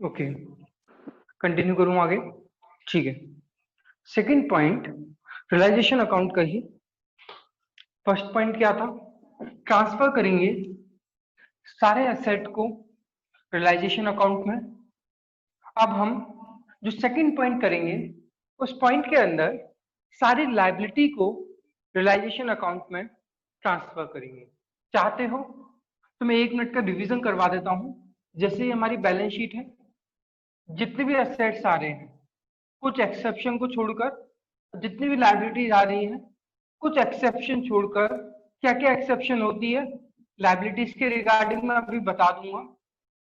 Okay, continue करूं आगे। ठीक है, सेकंड पॉइंट रियलाइजेशन अकाउंट का ही। फर्स्ट पॉइंट क्या था? ट्रांसफर करेंगे सारे एसेट को रियलाइजेशन अकाउंट में। अब हम जो सेकंड पॉइंट करेंगे, उस पॉइंट के अंदर सारी लायबिलिटी को रियलाइजेशन अकाउंट में ट्रांसफर करेंगे। चाहते हो तो मैं 1 मिनट का रिवीजन करवा देता हूं। जैसे ही हमारी बैलेंस शीट है, जितने भी एसेट्स आ रहे हैं, कुछ एक्सेप्शन को छोड़कर जितनी भी लायबिलिटीज आ रही हैं, कुछ एक्सेप्शन छोड़कर, क्या क्या एक्सेप्शन होती है लायबिलिटीज के रिगार्डिंग मैं अभी बता दूंगा,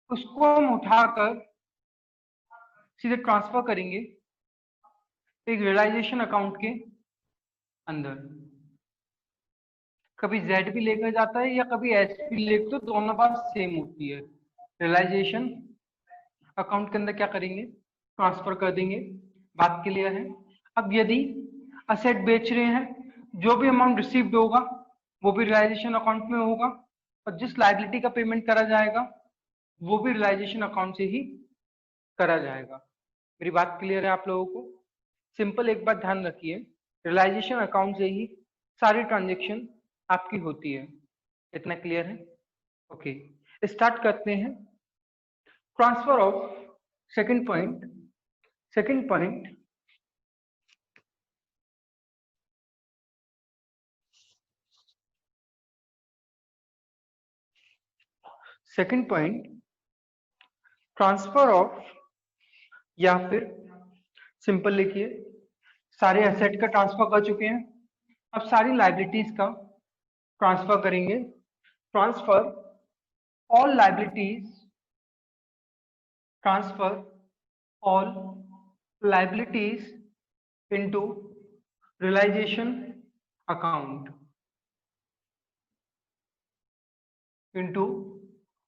उसको हम उठाकर सीधे ट्रांसफर करेंगे एक रियलाइजेशन अकाउंट के अंदर। कभी जेड भी लेकर जाता है या कभी एच भी लेकर, तो दोनों बात सेम होती है। रियलाइजेशन अकाउंट के अंदर क्या करेंगे? ट्रांसफर कर देंगे। बात क्लियर है? अब यदि असेट बेच रहे हैं, जो भी अमाउंट रिसीव्ड होगा वो भी रियलाइजेशन अकाउंट में होगा, और जिस लायबिलिटी का पेमेंट करा जाएगा वो भी रियलाइजेशन अकाउंट से ही करा जाएगा। मेरी बात क्लियर है आप लोगों को? सिंपल एक बात ध्यान रखिए, रियलाइजेशन अकाउंट से ही सारी ट्रांजेक्शन आपकी होती है। इतना क्लियर है? ओके, स्टार्ट करते हैं। Transfer of second point. Second point, second point transfer of, या फिर सिंपल लिखिए, सारे एसेट का ट्रांसफर कर चुके हैं, अब सारी लायबिलिटीज का ट्रांसफर करेंगे। Transfer all liabilities, transfer all liabilities into realization account, into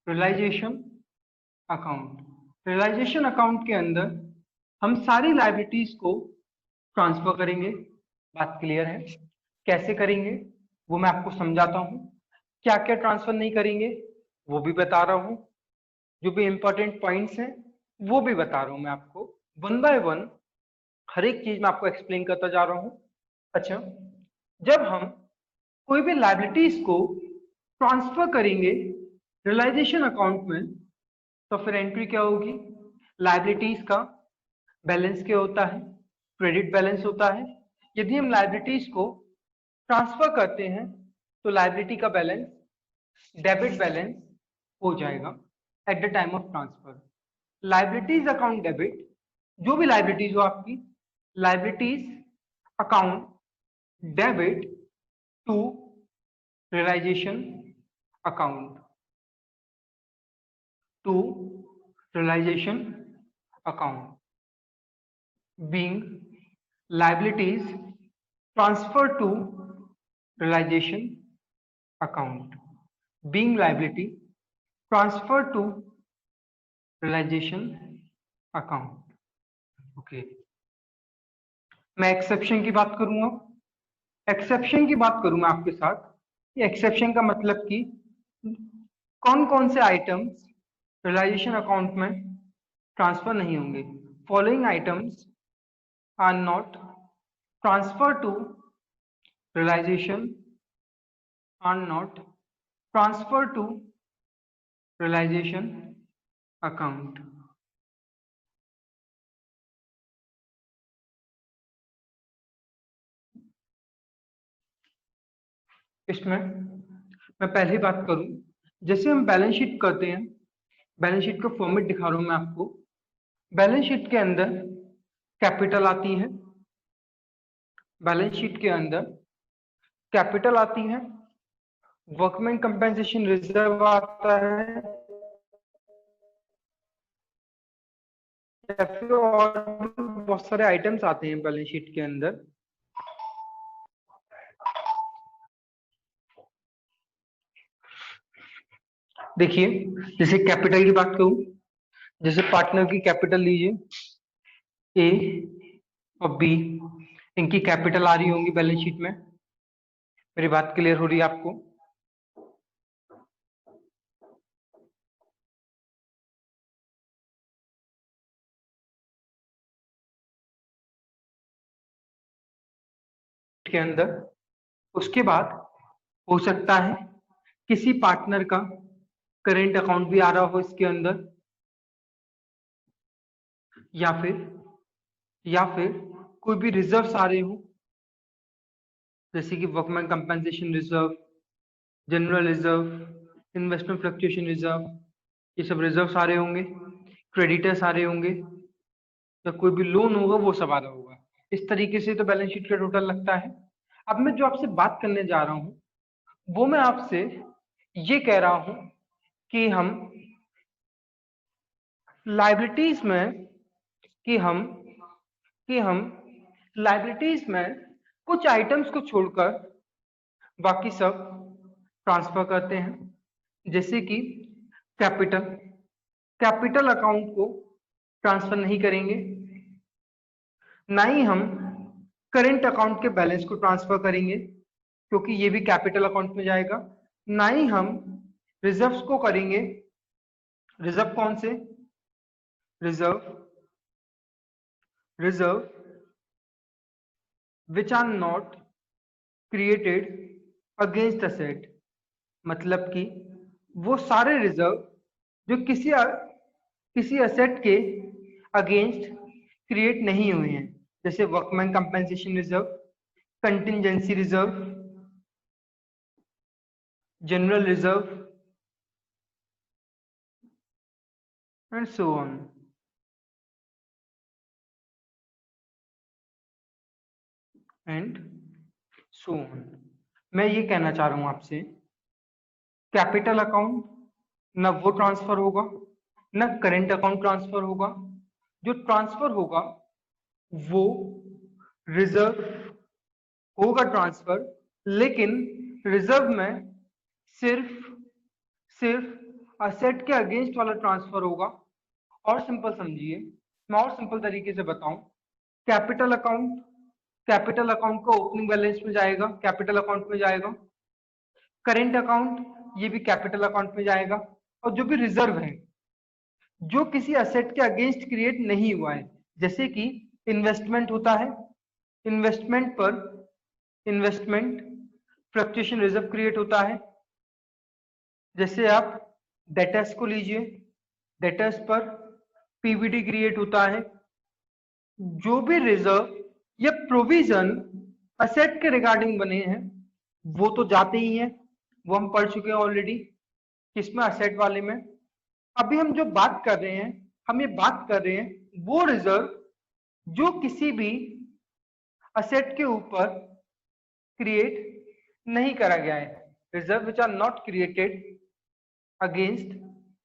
realization account. Realization account के अंदर हम सारी लायबिलिटीज को ट्रांसफर करेंगे। बात क्लियर है? कैसे करेंगे वो मैं आपको समझाता हूं। क्या क्या ट्रांसफर नहीं करेंगे वो भी बता रहा हूं, जो भी इंपॉर्टेंट पॉइंट्स हैं वो भी बता रहा हूं मैं आपको। वन बाय वन हर एक चीज मैं आपको एक्सप्लेन करता जा रहा हूं। अच्छा, जब हम कोई भी लायबिलिटीज को ट्रांसफर करेंगे रियलाइजेशन अकाउंट में, तो फिर एंट्री क्या होगी? लायबिलिटीज का बैलेंस क्या होता है? क्रेडिट बैलेंस होता है। यदि हम लायबिलिटीज को ट्रांसफर करते हैं तो लायबिलिटी का बैलेंस डेबिट बैलेंस हो जाएगा at the time of transfer. Liabilities account debit, जो भी लायबिलिटीज हो आपकी, liabilities account debit to realization account, to realization account, being liabilities transferred to realization account, being liability transferred to realization account। Okay, मैं exception की बात करूंगा। Exception की बात करूं मैं आपके साथ। ये एक्सेप्शन का मतलब कि कौन कौन से आइटम्स रियलाइजेशन अकाउंट में ट्रांसफर नहीं होंगे। Following items are not transfer to realization, are not transferred to realization account। इसमें मैं पहली बात करूं, जैसे हम बैलेंस शीट करते हैं, बैलेंस शीट का फॉर्मेट दिखा रहा हूं मैं आपको। बैलेंस शीट के अंदर कैपिटल आती है, बैलेंस शीट के अंदर कैपिटल आती है, वर्कमैन कंपेंसेशन रिजर्व आता है, या फिर और बहुत सारे आइटम्स आते हैं बैलेंस शीट के अंदर। देखिए, जैसे कैपिटल की बात करूं, जैसे पार्टनर की कैपिटल लीजिए, ए और बी, इनकी कैपिटल आ रही होंगी बैलेंस शीट में। मेरी बात क्लियर हो रही है आपको? के अंदर। उसके बाद हो सकता है किसी पार्टनर का करेंट अकाउंट भी आ रहा हो इसके अंदर, या फिर कोई भी रिजर्व्स आ रहे हो, जैसे कि workman compensation reserve, general reserve, investment fluctuation reserve, ये सब रिजर्व्स आ रहे होंगे, क्रेडिटर्स आ रहे होंगे, या कोई भी लोन होगा वो सब आ रहा होगा। इस तरीके से तो बैलेंस शीट का टोटल लगता है। अब मैं जो आपसे बात करने जा रहा हूं वो मैं आपसे ये कह रहा हूं कि हम लायबिलिटीज में कि हम लायबिलिटीज में कुछ आइटम्स को छोड़कर बाकी सब ट्रांसफर करते हैं। जैसे कि कैपिटल अकाउंट को ट्रांसफर नहीं करेंगे, ना ही हम करेंट अकाउंट के बैलेंस को ट्रांसफर करेंगे क्योंकि ये भी कैपिटल अकाउंट में जाएगा, ना ही हम रिजर्व्स को करेंगे। रिजर्व कौन से? Reserve which are not created against asset, मतलब कि वो सारे रिजर्व जो किसी असेट के अगेंस्ट क्रिएट नहीं हुए हैं, जैसे workman compensation reserve, contingency reserve, general reserve and so on. मैं ये कहना चाह रहा हूं आपसे, कैपिटल अकाउंट ना वो ट्रांसफर होगा, ना करेंट अकाउंट ट्रांसफर होगा। जो ट्रांसफर होगा वो रिजर्व होगा ट्रांसफर, लेकिन रिजर्व में सिर्फ सिर्फ असेट के अगेंस्ट वाला ट्रांसफर होगा। और सिंपल समझिए, मैं और सिंपल तरीके से बताऊं, कैपिटल अकाउंट का ओपनिंग बैलेंस में जाएगा, कैपिटल अकाउंट में जाएगा। करेंट अकाउंट ये भी कैपिटल अकाउंट में जाएगा। और जो भी रिजर्व है जो किसी असेट के अगेंस्ट क्रिएट नहीं हुआ है, जैसे कि इन्वेस्टमेंट होता है, इन्वेस्टमेंट फ्लक्चुएशन रिजर्व क्रिएट होता है। जैसे आप डेटर्स को लीजिए, डेटर्स पर पीवीडी क्रिएट होता है। जो भी रिजर्व या प्रोविजन असेट के रिगार्डिंग बने हैं वो तो जाते ही हैं, वो हम पढ़ चुके हैं ऑलरेडी, किसमें? असेट वाले में। अभी हम जो बात कर रहे हैं, हम ये बात कर रहे हैं वो रिजर्व जो किसी भी असेट के ऊपर क्रिएट नहीं करा गया है, reserve which are not created against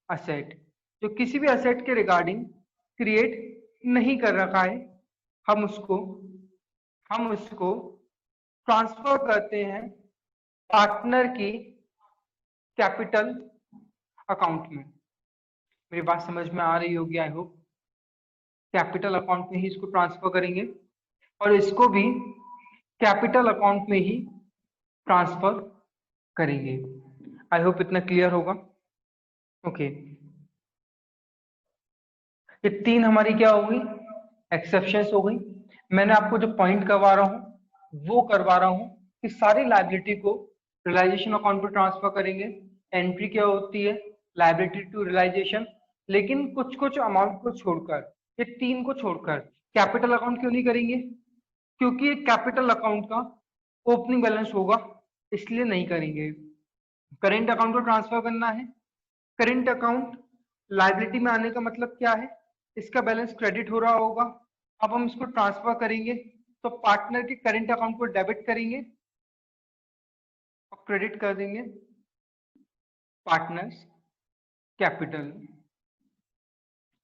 asset, जो किसी भी असेट के रिगार्डिंग क्रिएट नहीं कर रखा है, हम उसको ट्रांसफर करते हैं पार्टनर की कैपिटल अकाउंट में। मेरी बात समझ में आ रही होगी आई होप। कैपिटल अकाउंट में ही इसको ट्रांसफर करेंगे और इसको भी कैपिटल अकाउंट में ही ट्रांसफर करेंगे। आई होप इतना क्लियर होगा। ओके, ये तीन हमारी क्या हो गई? एक्सेप्शंस हो गई। मैंने आपको जो पॉइंट करवा रहा हूं वो करवा रहा हूं कि सारी लायबिलिटी को रियलाइजेशन अकाउंट पर ट्रांसफर करेंगे। एंट्री क्या होती है? Liability to realization. लेकिन कुछ कुछ अमाउंट को छोड़कर, ये तीन को छोड़कर कैपिटल अकाउंट क्यों नहीं करेंगे? क्योंकि कैपिटल अकाउंट का ओपनिंग बैलेंस होगा, इसलिए नहीं करेंगे। करेंट अकाउंट को ट्रांसफर करना है। करेंट अकाउंट लायबिलिटी में आने का मतलब क्या है? इसका बैलेंस क्रेडिट हो रहा होगा। अब हम इसको ट्रांसफर करेंगे तो पार्टनर के करेंट अकाउंट को डेबिट करेंगे और क्रेडिट कर देंगे पार्टनर्स कैपिटल।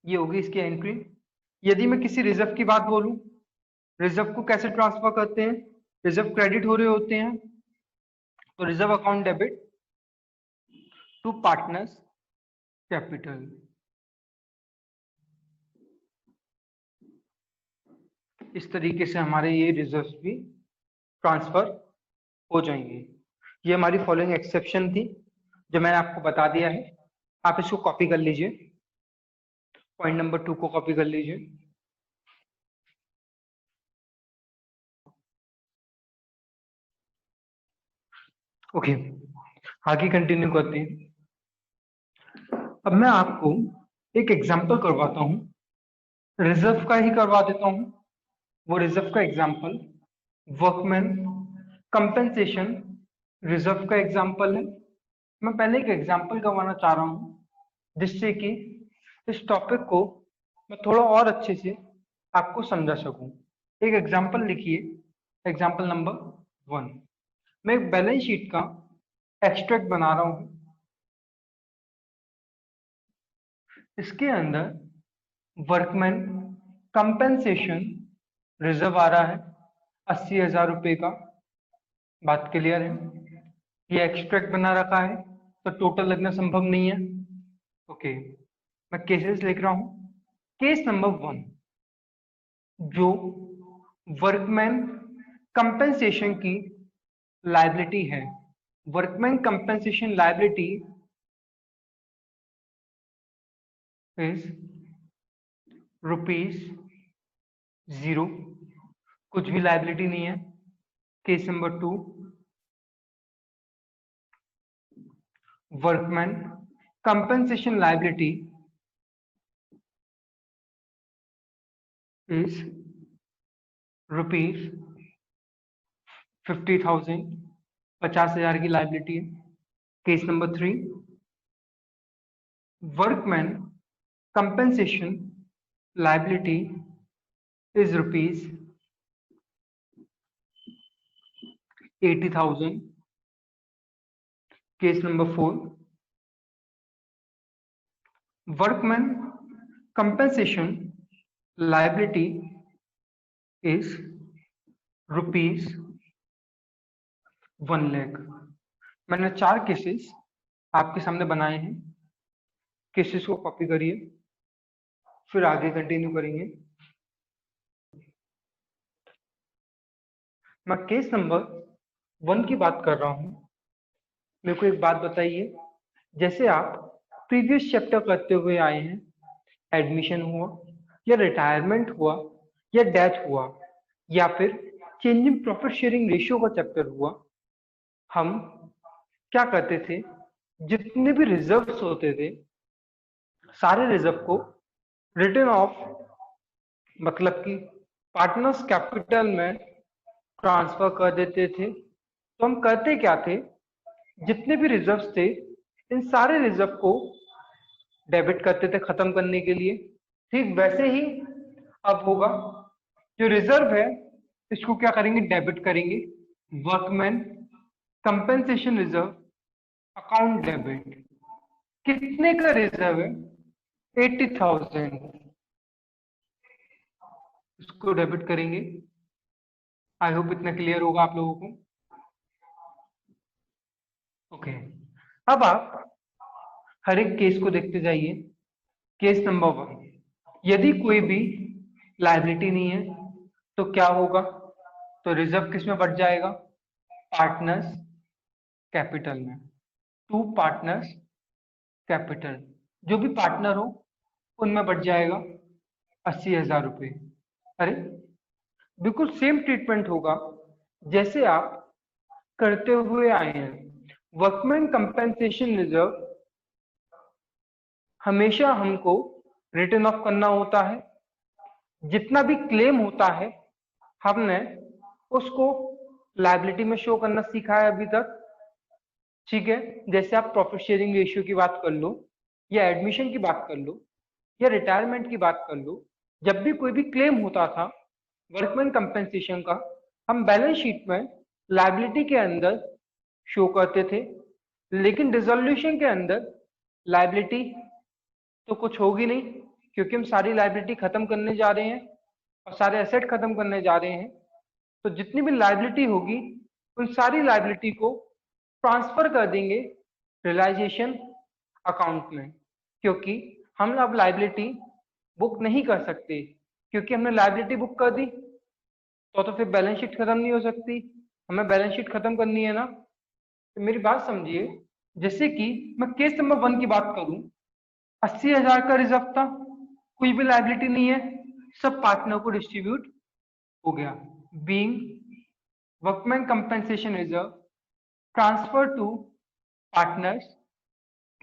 ये होगी इसकी एंट्री। यदि मैं किसी रिजर्व की बात बोलूं, रिजर्व को कैसे ट्रांसफर करते हैं? रिजर्व क्रेडिट हो रहे होते हैं तो reserve account debit to partners capital. इस तरीके से हमारे ये रिजर्व्स भी ट्रांसफर हो जाएंगे। ये हमारी फॉलोइंग एक्सेप्शन थी जो मैंने आपको बता दिया है। आप इसको कॉपी कर लीजिए, पॉइंट नंबर 2 को कॉपी कर लीजिए। ओके, आगे कंटिन्यू करते हैं। अब मैं आपको एक एग्जांपल करवाता हूँ, रिजर्व का ही करवा देता हूँ। वो रिजर्व का एग्जांपल वर्कमैन कंपेंसेशन रिजर्व का एग्जांपल है। मैं पहले एक एग्जांपल करवाना चाह रहा हूँ जिससे कि इस टॉपिक को मैं थोड़ा और अच्छे से आपको समझा सकूं। एक एग्जांपल लिखिए, एग्जांपल नंबर 1। मैं एक बैलेंस शीट का एक्सट्रैक्ट बना रहा हूँ। इसके अंदर वर्कमैन कंपेंसेशन रिजर्व आ रहा है 80,000 रुपए का। बात क्लियर है? ये एक्सट्रैक्ट बना रखा है तो टोटल लगना संभव नहीं है। ओके, मैं केसेस लिख रहा हूं। केस नंबर 1, जो वर्कमैन कंपेंसेशन की लायबिलिटी है, वर्कमैन कंपेंसेशन लायबिलिटी इज ₹0, कुछ भी लायबिलिटी नहीं है। Case number 2, workman compensation liability is ₹50,000, 50,000 की लाइबिलिटी है। Case number 3, workman compensation liability is ₹80,000। Case number 4, workman compensation liability is ₹1,00,000। मैंने 4 केसेस आपके सामने बनाए हैं। केसेस को कॉपी करिए, फिर आगे कंटिन्यू करेंगे। मैं केस नंबर 1 की बात कर रहा हूं। मेरे को एक बात बताइए, जैसे आप प्रीवियस चैप्टर करते हुए आए हैं, एडमिशन हुआ या रिटायरमेंट हुआ या डेथ हुआ या फिर चेंजिंग प्रॉफिट शेयरिंग रेशियो का चैप्टर हुआ, हम क्या करते थे, जितने भी रिजर्व्स होते थे सारे रिजर्व को रिटर्न ऑफ मतलब कि पार्टनर्स कैपिटल में ट्रांसफर कर देते थे। तो हम करते क्या थे, जितने भी रिजर्व्स थे इन सारे रिजर्व को डेबिट करते थे खत्म करने के लिए। ठीक वैसे ही अब होगा, जो रिजर्व है इसको क्या करेंगे, डेबिट करेंगे। Workman compensation reserve account debit. कितने का रिजर्व है, 80,000, इसको डेबिट करेंगे। आई होप इतना क्लियर होगा आप लोगों को। ओके, अब आप हर एक केस को देखते जाइए। केस नंबर 1, यदि कोई भी लायबिलिटी नहीं है तो क्या होगा, तो रिजर्व किस में बढ़ जाएगा, पार्टनर्स कैपिटल में। टू पार्टनर्स कैपिटल, जो भी पार्टनर हो उनमें बढ़ जाएगा 80,000 रुपए। अरे बिल्कुल सेम ट्रीटमेंट होगा जैसे आप करते हुए आए हैं। वर्कमैन कंपेंसेशन रिजर्व हमेशा हमको रिटर्न ऑफ करना होता है। जितना भी क्लेम होता है हमने उसको लायबिलिटी में शो करना सीखा है अभी तक। ठीक है, जैसे आप प्रॉफिट शेयरिंग रेशियो की बात कर लो या एडमिशन की बात कर लो या रिटायरमेंट की बात कर लो, जब भी कोई भी क्लेम होता था वर्कमैन कंपेंसेशन का, हम बैलेंस शीट में लायबिलिटी के अंदर शो करते थे। लेकिन डिसोल्यूशन के अंदर लायबिलिटी तो कुछ होगी नहीं, क्योंकि हम सारी लायबिलिटी खत्म करने जा रहे हैं और सारे एसेट खत्म करने जा रहे हैं। तो जितनी भी लायबिलिटी होगी उन सारी लायबिलिटी को ट्रांसफर कर देंगे रियलाइजेशन अकाउंट में, क्योंकि हम अब लायबिलिटी बुक नहीं कर सकते। क्योंकि हमने लायबिलिटी बुक कर दी तो फिर बैलेंस शीट खत्म नहीं हो सकती। हमें बैलेंस शीट खत्म करनी है ना। तो मेरी बात समझिए, जैसे कि मैं केस नंबर 1 की बात करूं, 80,000 का रिजर्व था, कोई भी लायबिलिटी नहीं है, सब पार्टनर को डिस्ट्रीब्यूट हो गया। Being workman compensation reserve transfer to partners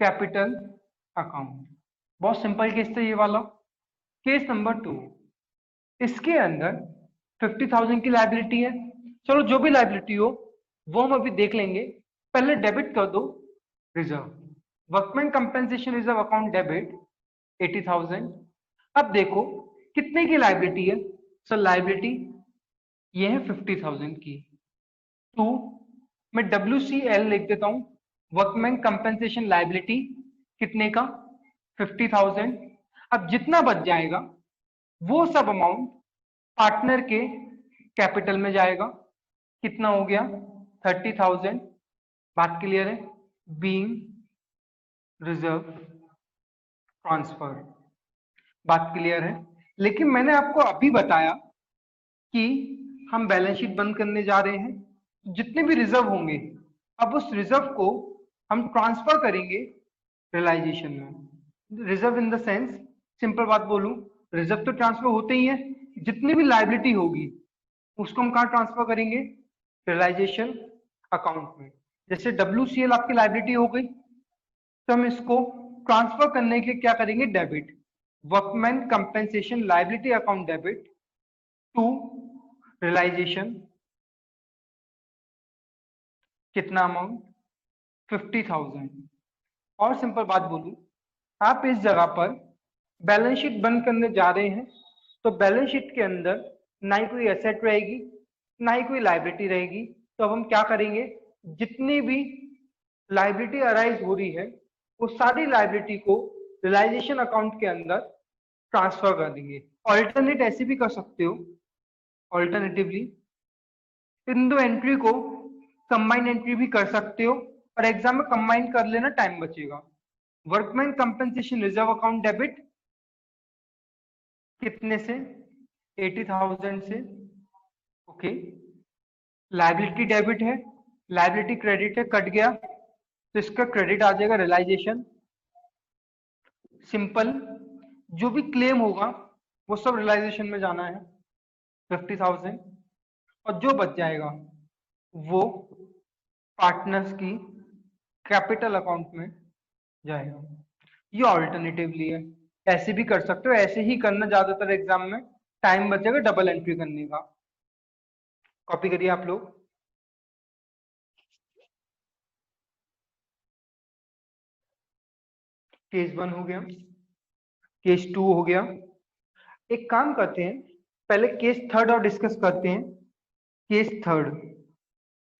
capital account. बहुत सिंपल केस था ये वाला। केस नंबर 2, इसके अंदर 50,000 की लाइबिलिटी है। चलो जो भी लाइबिलिटी हो वो हम अभी देख लेंगे। पहले डेबिट कर दो reserve, workman compensation reserve account debit 80,000। अब देखो कितने की लाइबिलिटी है। सर लाइबिलिटी ये है 50,000 की। तो मैं WCL लिख देता हूं, वर्कमैन कंपेंसेशन लाइबिलिटी कितने का 50,000। अब जितना बच जाएगा वो सब अमाउंट पार्टनर के कैपिटल में जाएगा। कितना हो गया 30,000। बात क्लियर है। बीइंग रिजर्व ट्रांसफर, बात क्लियर है। लेकिन मैंने आपको अभी बताया कि हम बैलेंस शीट बंद करने जा रहे हैं। जितने भी रिजर्व होंगे अब उस रिजर्व को हम ट्रांसफर करेंगे रियलाइजेशन में। Reserve in the sense, simple बात बोलूं, रिजर्व तो ट्रांसफर होते ही है। जितनी भी लाइबिलिटी होगी उसको हम कहाँ ट्रांसफर करेंगे, रियलाइजेशन अकाउंट में। जैसे WCL आपकी लाइबिलिटी हो गई तो हम इसको ट्रांसफर करने के क्या करेंगे, debit, workman compensation liability account debit to realization. कितना अमाउंट 50,000। और सिंपल बात बोलूं, आप इस जगह पर बैलेंस शीट बंद करने जा रहे हैं तो बैलेंस शीट के अंदर ना ही कोई एसेट रहेगी ना ही कोई लाइबिलिटी रहेगी। तो अब हम क्या करेंगे, जितनी भी लाइबिलिटी अराइज हो रही है वो सारी लाइबिलिटी को रियलाइजेशन अकाउंट के अंदर ट्रांसफर कर देंगे। ऑल्टरनेट ऐसे भी कर सकते हो, ऑल्टरनेटिवली इन दो एंट्री को कंबाइन एंट्री भी कर सकते हो और एग्जाम में कंबाइन कर लेना, टाइम बचेगा। Workman compensation reserve account debit कितने से 80,000 से। ओके, लाइबिलिटी डेबिट है, लाइबिलिटी क्रेडिट है, कट गया तो इसका क्रेडिट आ जाएगा रियलाइजेशन। सिंपल, जो भी क्लेम होगा वो सब रियलाइजेशन में जाना है 50,000 और जो बच जाएगा वो पार्टनर्स की कैपिटल अकाउंट में जाएगा। ये ऑल्टरनेटिवली है, ऐसे भी कर सकते हो। ऐसे ही करना ज्यादातर एग्जाम में, टाइम बचेगा डबल एंट्री करने का। कॉपी करिए आप लोग। केस 1 हो गया, केस 2 हो गया। एक काम करते हैं, पहले केस 3 और डिस्कस करते हैं। केस 3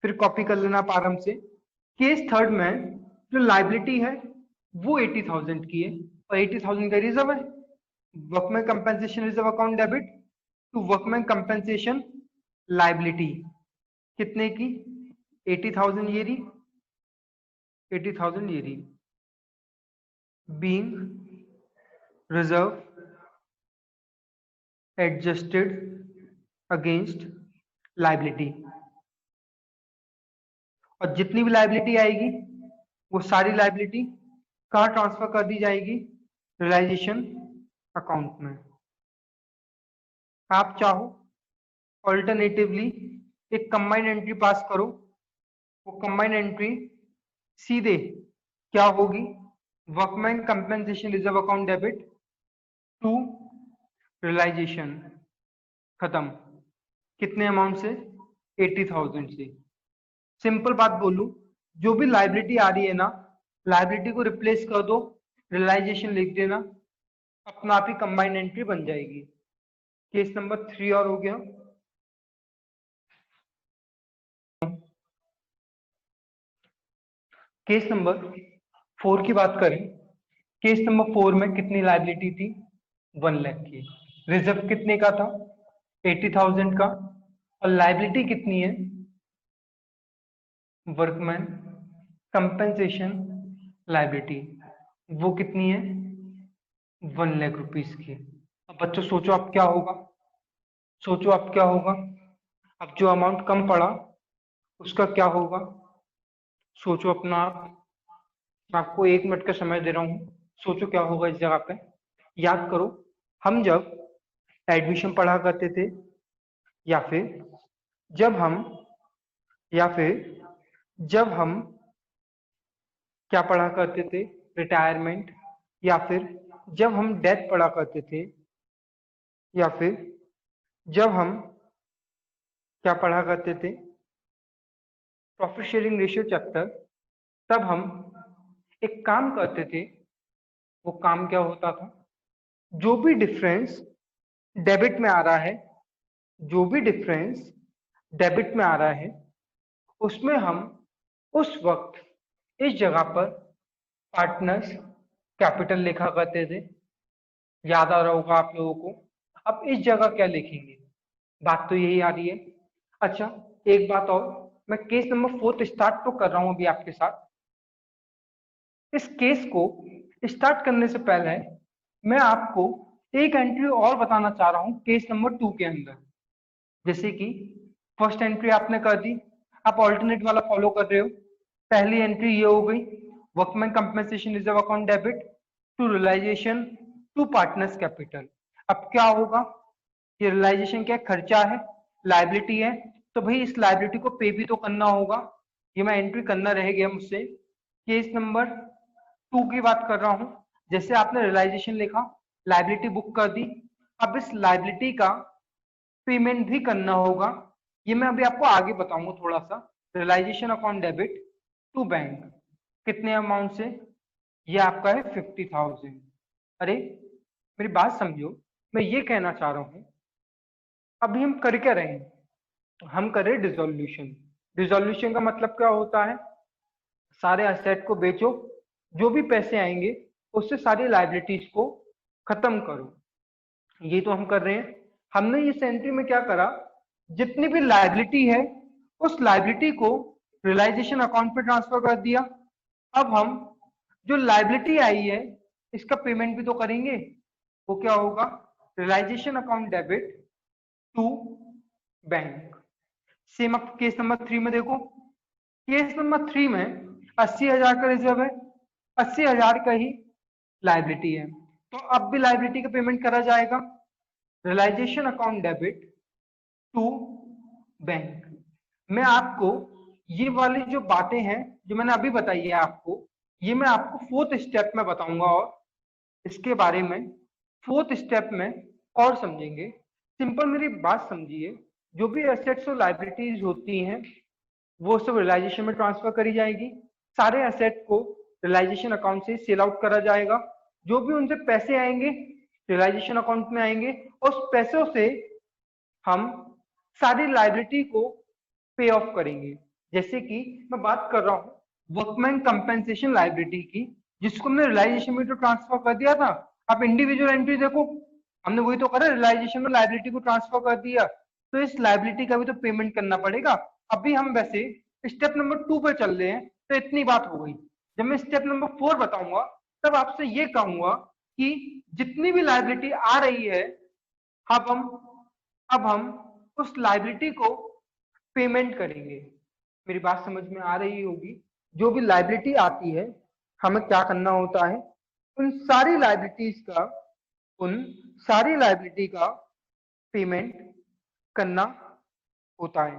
फिर कॉपी कर लेना आप आराम से। केस 3 में जो लाइबिलिटी है वो 80,000 की है और 80,000 का रिजर्व है। Workman compensation reserve account debit to workman compensation liability कितने की 80,000 ये रही, 80,000 ये रही, being reserve adjusted against liability. और जितनी भी लाइबिलिटी आएगी वो सारी लाइबिलिटी कहाँ ट्रांसफर कर दी जाएगी, रियलाइजेशन अकाउंट में। आप चाहो ऑल्टरनेटिवली एक कंबाइन एंट्री पास करो, वो कंबाइन एंट्री सीधे क्या होगी, workman compensation reserve account debit to realization, खत्म। कितने अमाउंट से 80,000 से। सिंपल बात बोलूं, जो भी लाइबिलिटी आ रही है ना, लाइबिलिटी को रिप्लेस कर दो, रियलाइजेशन लिख देना, अपना आप ही कंबाइंड एंट्री बन जाएगी। केस नंबर 3 और हो गया। केस नंबर 4 की बात करें, केस नंबर 4 में कितनी लाइबिलिटी थी 1 लाख की। रिजर्व कितने का था 80,000 का और लाइबिलिटी कितनी है, वर्कमैन कंपेंसेशन लाइबिलिटी वो कितनी है 1 लाख रुपीस की। अब बच्चों सोचो अब क्या होगा, सोचो अब क्या होगा। अब जो अमाउंट कम पड़ा उसका क्या होगा, सोचो अपना आप। मैं आपको 1 मिनट का समय दे रहा हूँ, सोचो क्या होगा इस जगह पे। याद करो, हम जब एडमिशन पढ़ा करते थे या फिर जब हम जब हम क्या पढ़ा करते थे, रिटायरमेंट, या फिर जब हम डेथ पढ़ा करते थे, या फिर जब हम क्या पढ़ा करते थे, प्रॉफिट शेयरिंग रेशियो चैप्टर, तब हम एक काम करते थे। वो काम क्या होता था, जो भी डिफरेंस डेबिट में आ रहा है, जो भी डिफरेंस डेबिट में आ रहा है, उसमें हम उस वक्त इस जगह पर पार्टनर्स कैपिटल लिखा करते थे। याद आ रहा होगा आप लोगों को। अब इस जगह क्या लिखेंगे, बात तो यही आ रही है। अच्छा, एक बात और, मैं केस नंबर 4 स्टार्ट तो कर रहा हूं अभी आपके साथ। इस केस को स्टार्ट करने से पहले मैं आपको एक एंट्री और बताना चाह रहा हूं केस नंबर 2 के अंदर। जैसे कि फर्स्ट एंट्री आपने कर दी, आप ऑल्टरनेट वाला फॉलो कर रहे हो। पहली एंट्री ये हो गई, workman compensation reserve account debit to realization to partners capital. अब क्या होगा, ये रियलाइजेशन क्या है, खर्चा है, लाइबिलिटी है, तो भाई इस लाइबिलिटी को पे भी तो करना होगा। ये मैं एंट्री करना रह गया मुझसे। केस नंबर 2 की बात कर रहा हूं। जैसे आपने रियलाइजेशन लिखा, लाइबिलिटी बुक कर दी, अब इस लाइबिलिटी का पेमेंट भी करना होगा। ये मैं अभी आपको आगे बताऊंगा थोड़ा सा। Realization account debit to bank, कितने अमाउंट से, ये आपका है 50,000। अरे मेरी बात समझो, मैं ये कहना चाह रहा हूं, अभी हम कर क्या रहे हैं, हम कर रहे हैं डिसोल्यूशन। डिसोल्यूशन का मतलब क्या होता है, सारे असेट को बेचो, जो भी पैसे आएंगे उससे सारी लाइबिलिटीज को खत्म करो। ये तो हम कर रहे हैं। हमने इस एंट्री में क्या करा, जितनी भी लाइबिलिटी है उस लाइबिलिटी को रियलाइजेशन अकाउंट पे ट्रांसफर कर दिया। अब हम जो लाइबिलिटी आई है इसका पेमेंट भी तो करेंगे। वो क्या होगा, realization account debit to bank. Same अब केस नंबर 3 में देखो, केस नंबर 3 में 80,000 का रिजर्व है, 80,000 का ही लाइबिलिटी है, तो अब भी लाइबिलिटी का पेमेंट करा जाएगा। Realization account debit to bank. मैं आपको ये वाली जो बातें हैं जो मैंने अभी बताई है आपको, ये मैं आपको 4th स्टेप में बताऊंगा, और इसके बारे में 4th स्टेप में और समझेंगे। सिंपल मेरी बात समझिए, जो भी एसेट्स और लाइबिलिटीज होती हैं वो सब रियलाइजेशन में ट्रांसफर करी जाएगी। सारे एसेट को रियलाइजेशन अकाउंट से सेल आउट करा जाएगा। जो भी उनसे पैसे आएंगे रियलाइजेशन अकाउंट में आएंगे, और उस पैसों से हम सारी लाइबिलिटी को पे ऑफ करेंगे। जैसे कि मैं बात कर रहा हूं वर्कमैन कंपेंसेशन लाइबिलिटी की, जिसको हमने रियलाइजेशन में तो ट्रांसफर कर दिया था। आप इंडिविजुअल एंट्री देखो, हमने वही तो करा, रियलाइजेशन में लाइबिलिटी को ट्रांसफर कर दिया, तो इस लाइबिलिटी का भी तो पेमेंट करना पड़ेगा। अभी हम वैसे स्टेप नंबर 2 पे चल रहे हैं, तो इतनी बात हो गई। जब मैं स्टेप नंबर 4 बताऊंगा तब आपसे ये कहूंगा कि जितनी भी लाइबिलिटी आ रही है, अब हम अब हम उस लाइबिलिटी को पेमेंट करेंगे। मेरी बात समझ में आ रही होगी। जो भी लाइबिलिटी आती है हमें क्या करना होता है, उन सारी लाइबिलिटीज का उन सारी लाइबिलिटी का पेमेंट करना होता है।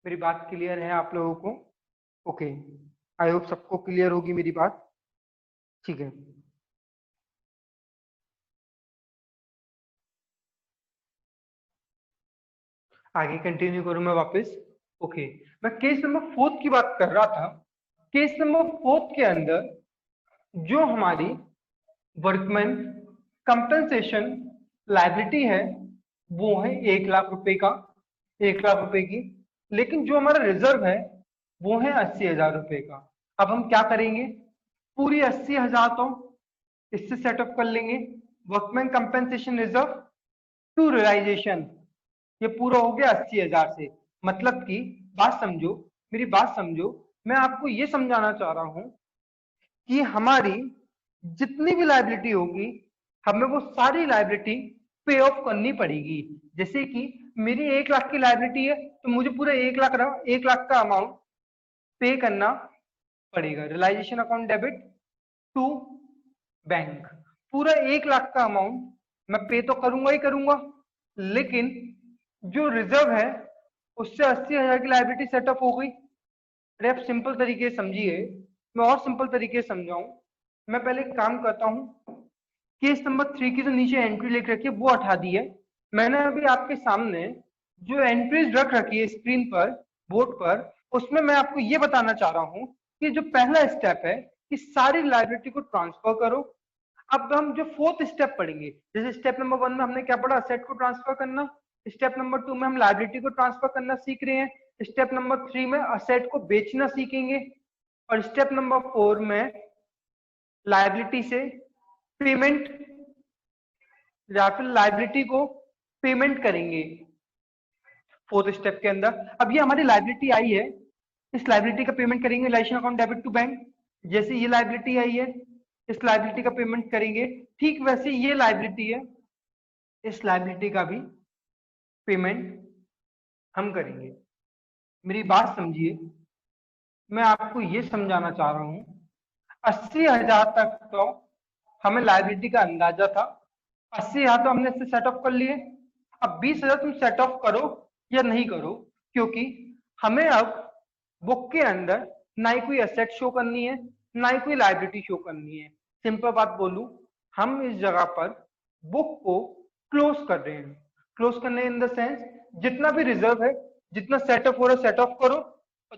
मेरी बात क्लियर है आप लोगों को? ओके, आई होप सबको क्लियर होगी मेरी बात। ठीक है, आगे कंटिन्यू करूं मैं वापस। ओके, मैं केस नंबर 4 की बात कर रहा था। केस नंबर 4 के अंदर जो हमारी वर्कमैन कंपनसेशन लाइबिलिटी है वो है 1,00,000 रुपए का, 1,00,000 रुपए की। लेकिन जो हमारा रिजर्व है वो है 80,000 रुपए का। अब हम क्या करेंगे, पूरी 80,000 तो इससे सेटअप कर लेंगे। Workman compensation reserve to realization, ये पूरा हो गया 80,000 से। मतलब कि बात समझो, मेरी बात समझो, मैं आपको ये समझाना चाह रहा हूं कि हमारी जितनी भी लाइबिलिटी होगी हमें वो सारी लाइबिलिटी पे ऑफ करनी पड़ेगी। जैसे कि मेरी 1,00,000 की लाइबिलिटी है तो मुझे पूरा 1,00,000 का अमाउंट पे करना पड़ेगा। Realization account debit to bank, पूरा 1,00,000 का अमाउंट मैं पे तो करूंगा ही करूंगा, लेकिन जो रिजर्व है उससे 80,000 की लाइबिलिटी सेटअप हो गई। अरे आप सिंपल तरीके से समझिए, मैं और सिंपल तरीके से समझाऊं। मैं पहले एक काम करता हूँ, केस नंबर 3 की जो नीचे एंट्री लिख रखी है वो हटा दी है। मैंने अभी आपके सामने जो एंट्रीज रख रखी है स्क्रीन पर, बोर्ड पर, उसमें मैं आपको ये बताना चाह रहा हूँ कि जो पहला स्टेप है कि सारी लाइब्रेरी को ट्रांसफर करो। अब हम जो फोर्थ स्टेप पढ़ेंगे, जैसे स्टेप नंबर 1 में हमने क्या पढ़ा, असेट को ट्रांसफर करना। स्टेप नंबर 2 में हम लाइबिलिटी को ट्रांसफर करना सीख रहे हैं। स्टेप नंबर 3 में असेट को बेचना सीखेंगे। और स्टेप नंबर 4 में लाइबिलिटी से पेमेंट या फिर लाइबिलिटी को पेमेंट करेंगे फोर्थ स्टेप के अंदर। अब ये हमारी लाइबिलिटी आई है, इस लाइबिलिटी का पेमेंट करेंगे realization account debit to bank. जैसे ये लाइबिलिटी आई है, इस लाइबिलिटी का पेमेंट करेंगे। ठीक वैसे ये लाइबिलिटी है, इस लाइबिलिटी का भी पेमेंट हम करेंगे। मेरी बात समझिए, मैं आपको ये समझाना चाह रहा हूं 80,000 तक तो हमें लाइबिलिटी का अंदाजा था, 80,000 तो हमने इससे सेट ऑफ कर लिए। अब 20,000 तुम सेट ऑफ करो या नहीं करो, क्योंकि हमें अब बुक के अंदर ना ही कोई एसेट शो करनी है, ना ही कोई लाइबिलिटी शो करनी है। सिंपल बात बोलूं, हम इस जगह पर बुक को क्लोज कर रहे हैं। क्लोज करने इन द सेंस, जितना भी रिजर्व है, जितना सेट ऑफ हो रहा है सेट ऑफ करो,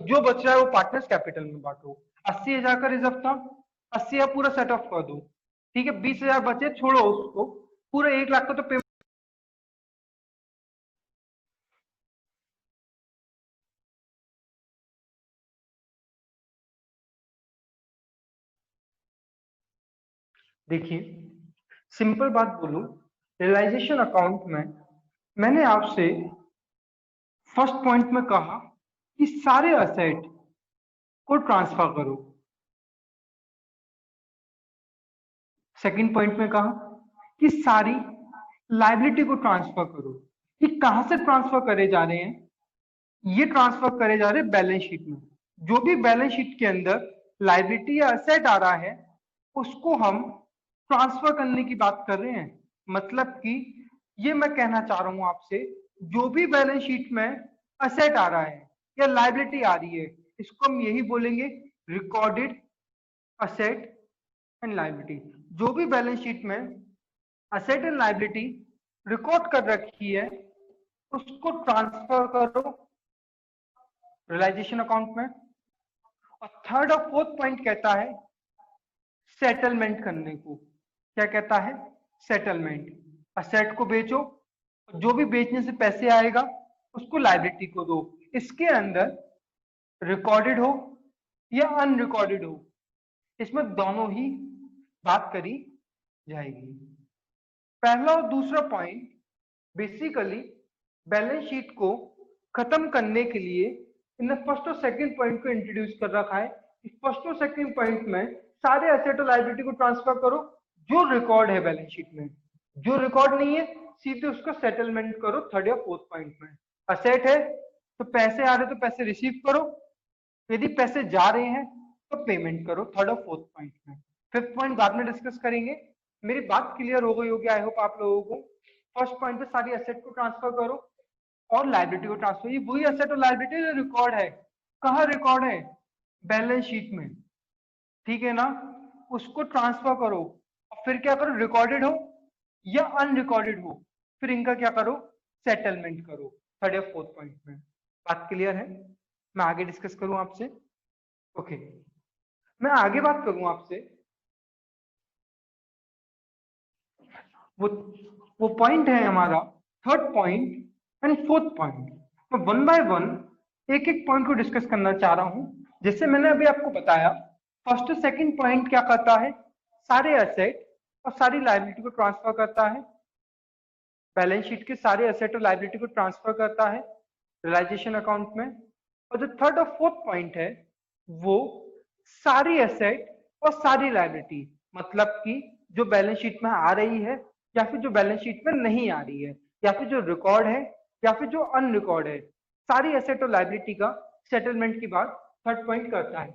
जो बच रहा है वो पार्टनर्स कैपिटल में बांटो। 80,000 का रिजर्व था, 80,000 पूरा सेट ऑफ कर दो। ठीक है, 20,000 बचे, छोड़ो उसको, पूरा 1 लाख का तो पेमेंट। देखिए, सिंपल बात बोलूं, रियलाइजेशन अकाउंट में मैंने आपसे फर्स्ट पॉइंट में कहा कि सारे असेट को ट्रांसफर करो। सेकंड पॉइंट में कहा कि सारी लाइबिलिटी को ट्रांसफर करो। ये कहां से ट्रांसफर करे जा रहे हैं, ये ट्रांसफर करे जा रहे हैं बैलेंस शीट में। जो भी बैलेंस शीट के अंदर लाइबिलिटी या असेट आ रहा है उसको हम ट्रांसफर करने की बात कर रहे हैं। मतलब कि ये मैं कहना चाह रहा हूं आपसे, जो भी बैलेंस शीट में असेट आ रहा है या लाइबिलिटी आ रही है, इसको हम यही बोलेंगे, रिकॉर्डेड असेट एंड लाइबिलिटी। जो भी बैलेंस शीट में असेट एंड लाइबिलिटी रिकॉर्ड कर रखी है उसको ट्रांसफर करो रियलाइजेशन अकाउंट में। और थर्ड और फोर्थ पॉइंट कहता है सेटलमेंट करने को। क्या कहता है, सेटलमेंट। असेट को बेचो, जो भी बेचने से पैसे आएगा उसको लाइबिलिटी को दो। इसके अंदर रिकॉर्डेड हो या अनरिकॉर्डेड हो, इसमें दोनों ही बात करी जाएगी। पहला और दूसरा पॉइंट बेसिकली बैलेंस शीट को खत्म करने के लिए इन फर्स्ट और सेकंड पॉइंट को इंट्रोड्यूस कर रखा है। फर्स्ट और सेकंड पॉइंट में सारे एसेट और लायबिलिटी को ट्रांसफर करो जो रिकॉर्ड है बैलेंस शीट में, जो रिकॉर्ड नहीं है सीधे उसका सेटलमेंट करो थर्ड या फोर्थ पॉइंट में। असेट है तो पैसे आ रहे तो पैसे रिसीव करो, यदि पैसे जा रहे हैं तो पेमेंट करो थर्ड और फोर्थ पॉइंट में। फिफ्थ पॉइंट बाद में डिस्कस करेंगे। मेरी बात क्लियर हो गई होगी आई होप आप लोगों को। फर्स्ट पॉइंट पे सारी एसेट को ट्रांसफर करो और लाइबिलिटी को ट्रांसफर, ये वही एसेट और लाइबिलिटी जो रिकॉर्ड है। कहाँ रिकॉर्ड है, बैलेंस शीट में, ठीक है ना, उसको ट्रांसफर करो। और फिर क्या करो, रिकॉर्डेड हो या अनरिकॉर्डेड हो, फिर इनका क्या करो, सेटलमेंट करो थर्ड या फोर्थ पॉइंट में। बात क्लियर है, मैं आगे डिस्कस करूं आपसे। ओके, मैं आगे बात करूं आपसे। वो वो पॉइंट है हमारा third point and fourth point. मैं वन बाय वन एक एक पॉइंट को डिस्कस करना चाह रहा हूं। जैसे मैंने अभी आपको बताया, फर्स्ट और सेकंड पॉइंट क्या करता है, सारे एसेट और सारी लायबिलिटी को ट्रांसफर करता है। बैलेंस शीट के सारे एसेट और लायबिलिटी को ट्रांसफर करता है रियलाइजेशन अकाउंट में। और जो थर्ड और फोर्थ पॉइंट है वो सारी एसेट और सारी लायबिलिटी, मतलब कि जो बैलेंस शीट में आ रही है या फिर जो बैलेंस शीट में नहीं आ रही है, या फिर जो रिकॉर्ड है या फिर जो अनरिकॉर्ड है, सारी एसेट और लायबिलिटी का सेटलमेंट की बात थर्ड पॉइंट करता है।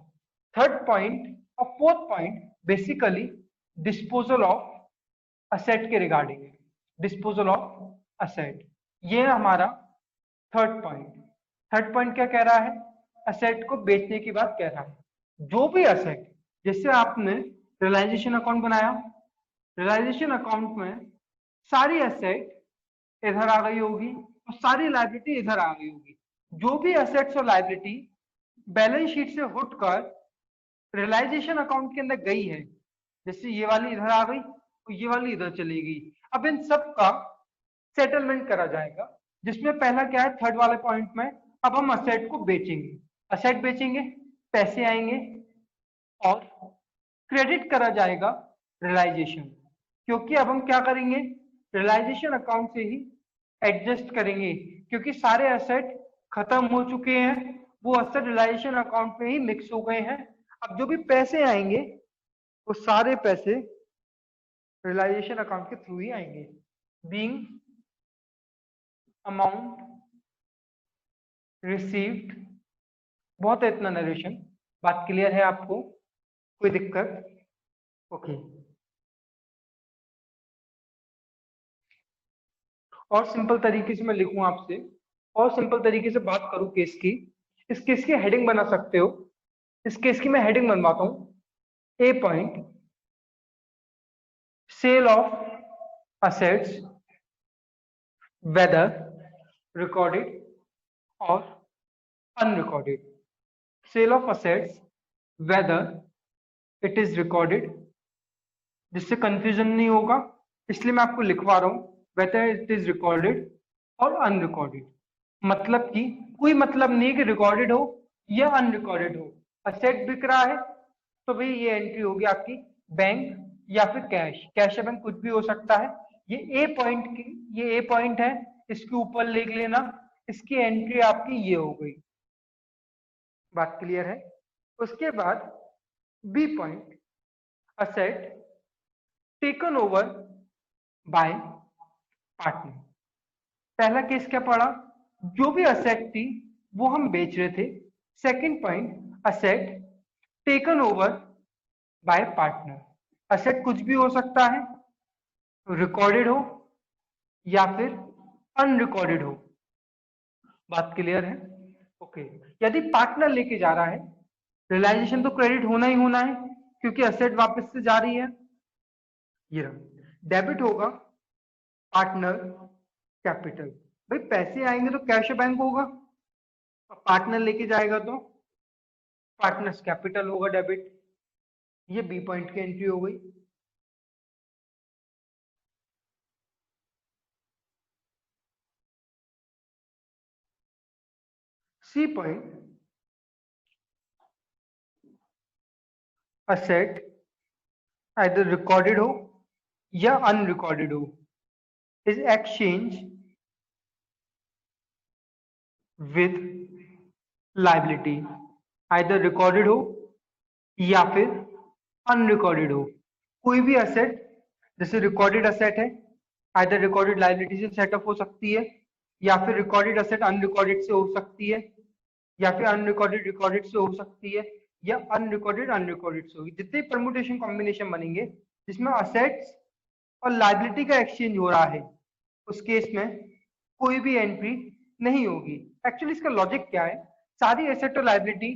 थर्ड पॉइंट और fourth point basically disposal of asset के रिगार्डिंग, डिस्पोजल ऑफ असेट, ये हमारा थर्ड पॉइंट। थर्ड पॉइंट क्या कह रहा है, असेट को बेचने की बात कह रहा है। जो भी असेट, जैसे आपने रियलाइजेशन अकाउंट बनाया, रियलाइजेशन अकाउंट में सारी असेट इधर आ गई होगी और सारी लायबिलिटी इधर आ गई होगी। जो भी असेट्स और लायबिलिटी बैलेंस शीट से हटकर रियलाइजेशन अकाउंट के अंदर गई है, जैसे ये वाली इधर आ गई और ये वाली इधर चली गई, अब इन सब का सेटलमेंट करा जाएगा। जिसमें पहला क्या है, थर्ड वाले पॉइंट में अब हम असेट को बेचेंगे, असेट बेचेंगे, पैसे आएंगे और क्रेडिट करा जाएगा रियलाइजेशन, क्योंकि अब हम क्या करेंगे, रियलाइजेशन अकाउंट से ही एडजस्ट करेंगे, क्योंकि सारे असेट खत्म हो चुके हैं, वो असेट रियलाइजेशन अकाउंट में ही मिक्स हो गए हैं। अब जो भी पैसे आएंगे वो सारे पैसे रियलाइजेशन अकाउंट के थ्रू ही आएंगे। बीइंग अमाउंट रिसीव्ड, बहुत है इतना नरेशन, बात क्लियर है आपको, कोई दिक्कत? ओके। और सिंपल तरीके से मैं लिखूं आपसे, और सिंपल तरीके से बात करूं केस की, इस केस की हेडिंग बना सकते हो, इस केस की मैं हेडिंग बनवाता हूं, A point, sale of assets whether recorded और unrecorded, sale of assets whether it is recorded, जिससे कंफ्यूजन नहीं होगा इसलिए मैं आपको लिखवा रहा हूं, वेदर इट इज रिकॉर्डेड और अनरिकॉर्डेड। मतलब कि कोई मतलब नहीं कि रिकॉर्डेड हो या अनरिकॉर्डेड हो, असेट बिक रहा है तो भाई ये एंट्री होगी आपकी बैंक या फिर कैश, कैश या बैंक कुछ भी हो सकता है। ये ए पॉइंट की, ये ए पॉइंट है, इसके ऊपर लिख लेना, इसकी एंट्री आपकी ये हो गई। बात क्लियर है? उसके बाद B point, asset taken over by partner. पहला केस क्या पड़ा, जो भी असेट थी वो हम बेच रहे थे। Second point, asset taken over by partner, asset कुछ भी हो सकता है, रिकॉर्डेड हो या फिर अनरिकॉर्डेड हो। बात क्लियर है? ओके। यदि पार्टनर लेके जा रहा है, रियलाइजेशन तो क्रेडिट होना ही होना है, क्योंकि असेट वापस से जा रही है। ये रहा डेबिट होगा पार्टनर कैपिटल, भाई पैसे आएंगे तो कैश बैंक होगा, पार्टनर लेके जाएगा तो पार्टनर्स कैपिटल होगा डेबिट। ये बी पॉइंट की एंट्री हो गई। C point, asset either recorded हो या अनरिकॉर्डेड हो, is exchange with liability, either recorded हो या फिर अनरिकॉर्डेड हो। कोई भी असेट, जैसे रिकॉर्डेड असेट है, आइदर रिकॉर्डेड लाइबिलिटी से सेटअप हो सकती है, या फिर रिकॉर्डेड असेट अनरिकॉर्डेड से हो सकती है, या फिर अनरिकॉर्डेड रिकॉर्डेड से हो सकती है, या अनरिकॉर्डेड अनरिकॉर्डेड से होगी। जितने परमुटेशन कॉम्बिनेशन बनेंगे जिसमें असेट्स और लाइबिलिटी का एक्सचेंज हो रहा है, उस केस में कोई भी एंट्री नहीं होगी। एक्चुअली इसका लॉजिक क्या है, सारी एसेट और लाइबिलिटी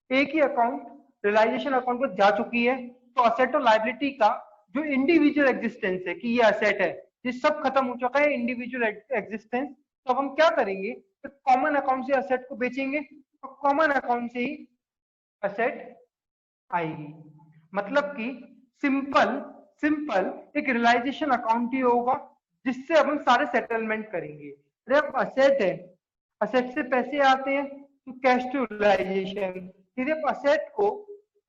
एक ही अकाउंट रियलाइजेशन अकाउंट पर जा चुकी है, तो असेट और लाइबिलिटी का जो इंडिविजुअल एग्जिस्टेंस है कि ये असेट है, ये सब खत्म हो चुका है इंडिविजुअल एग्जिस्टेंस। तो अब हम क्या करेंगे, तो कॉमन अकाउंट से असेट को बेचेंगे और कॉमन अकाउंट से ही असेट आएगी। मतलब कि सिंपल सिंपल एक रियलाइजेशन अकाउंट ही होगा जिससे अब हम सारे सेटलमेंट करेंगे। अरे अब असेट है, असेट से पैसे आते हैं तो कैश टू रियलाइजेशन। यदि आप असेट को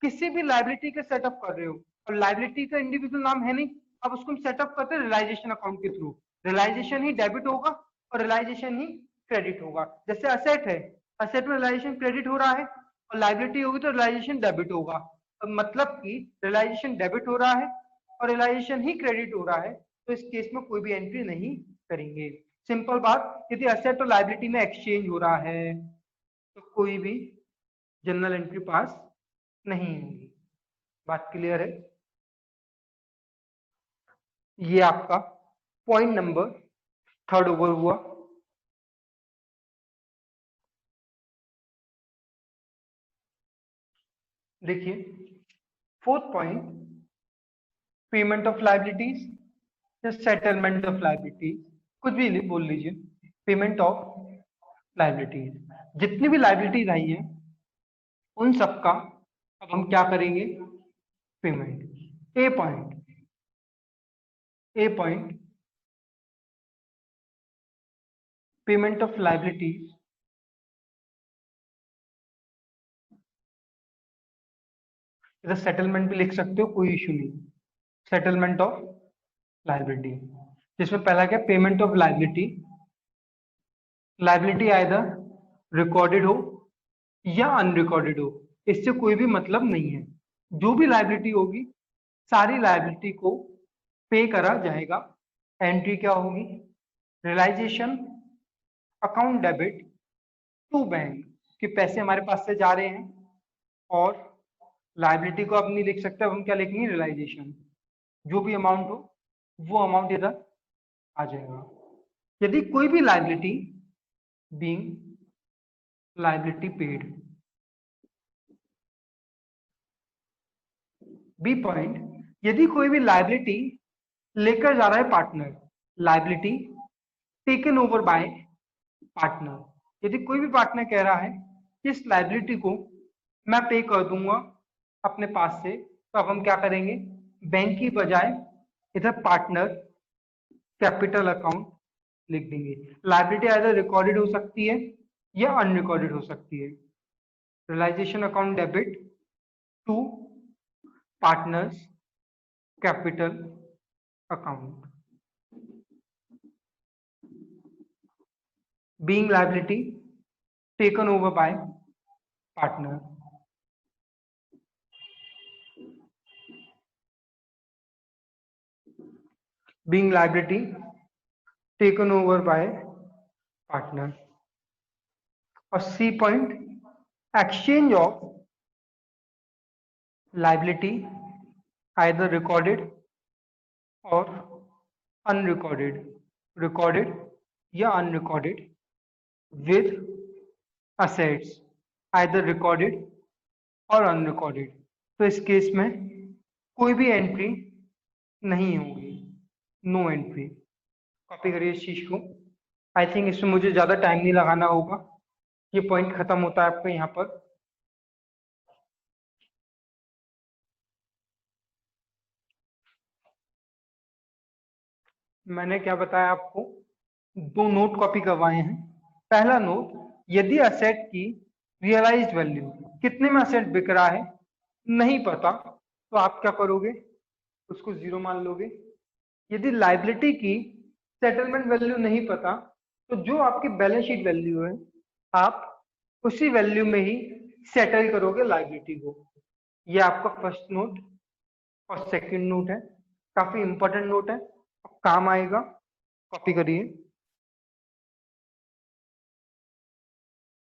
किसी भी लाइबिलिटी के सेटअप कर रहे हो और लाइबिलिटी का इंडिविजुअल नाम है नहीं, अब उसको हम सेटअप करते हैं रियलाइजेशन अकाउंट के थ्रू, रियलाइजेशन ही डेबिट होगा और रियलाइजेशन ही क्रेडिट होगा। जैसे असेट है, असेट में रियलाइजेशन क्रेडिट हो रहा है और लाइबिलिटी होगी तो रियलाइजेशन डेबिट होगा। तो मतलब कि रियलाइजेशन डेबिट हो रहा है और रियलाइजेशन ही क्रेडिट हो रहा है, तो इस केस में कोई भी एंट्री नहीं करेंगे। सिंपल बात, यदि असेट और लाइबिलिटी में एक्सचेंज हो रहा है तो कोई भी जनरल एंट्री पास नहीं होगी। बात क्लियर है? ये आपका पॉइंट नंबर थर्ड ओवर हुआ। देखिए 4th point, payment of liabilities या सेटलमेंट ऑफ लाइबिलिटीज, कुछ भी बोल लीजिए, पेमेंट ऑफ लाइबिलिटीज। जितनी भी लाइबिलिटीज आई हैं उन सबका अब हम क्या करेंगे, payment. A point, payment of liabilities इधर सेटलमेंट भी लिख सकते हो, कोई इशू नहीं। सेटलमेंट ऑफ लाइबिलिटी, जिसमें पहला क्या, payment of liability. Liability either recorded हो या अनरिकॉर्डेड हो, इससे कोई भी मतलब नहीं है। जो भी लाइबिलिटी होगी सारी लाइबिलिटी को पे करा जाएगा। एंट्री क्या होगी, realization account debit to bank, कि पैसे हमारे पास से जा रहे हैं, और लाइबिलिटी को अब नहीं लिख सकते, अब हम क्या लिखेंगे, रियलाइजेशन। जो भी अमाउंट हो वो अमाउंट इधर आ जाएगा। यदि कोई भी liability being liability paid. B point, यदि कोई भी लाइबिलिटी लेकर जा रहा है partner, liability taken over by partner. यदि कोई भी पार्टनर कह रहा है कि इस लाइबिलिटी को मैं पे कर दूंगा अपने पास से, तो अब हम क्या करेंगे, बैंक की बजाय इधर पार्टनर कैपिटल अकाउंट लिख देंगे। लाइबिलिटी आइदर रिकॉर्डेड हो सकती है या अनरिकॉर्डेड हो सकती है। Realization account debit to partners capital account. Being liability taken over by partner. Being liability taken over by partner। और C point, exchange of liability either recorded और अनरिकॉर्डेड, रिकॉर्डेड या unrecorded with assets either recorded और unrecorded. तो इस case में कोई भी entry नहीं होगी, नो एंट्री। कॉपी करिए इस चीज को। आई थिंक इसमें मुझे ज्यादा टाइम नहीं लगाना होगा, ये पॉइंट खत्म होता है आपका यहाँ पर। मैंने क्या बताया आपको, 2 नोट कॉपी करवाए हैं। पहला नोट, यदि असेट की रियलाइज्ड वैल्यू, कितने में असेट बिक रहा है नहीं पता, तो आप क्या करोगे, उसको 0 मान लोगे। यदि लाइबिलिटी की सेटलमेंट वैल्यू नहीं पता, तो जो आपकी बैलेंस शीट वैल्यू है आप उसी वैल्यू में ही सेटल करोगे लाइबिलिटी को। ये आपका फर्स्ट नोट और सेकंड नोट है, काफी इंपॉर्टेंट नोट है, काम आएगा। कॉपी करिए।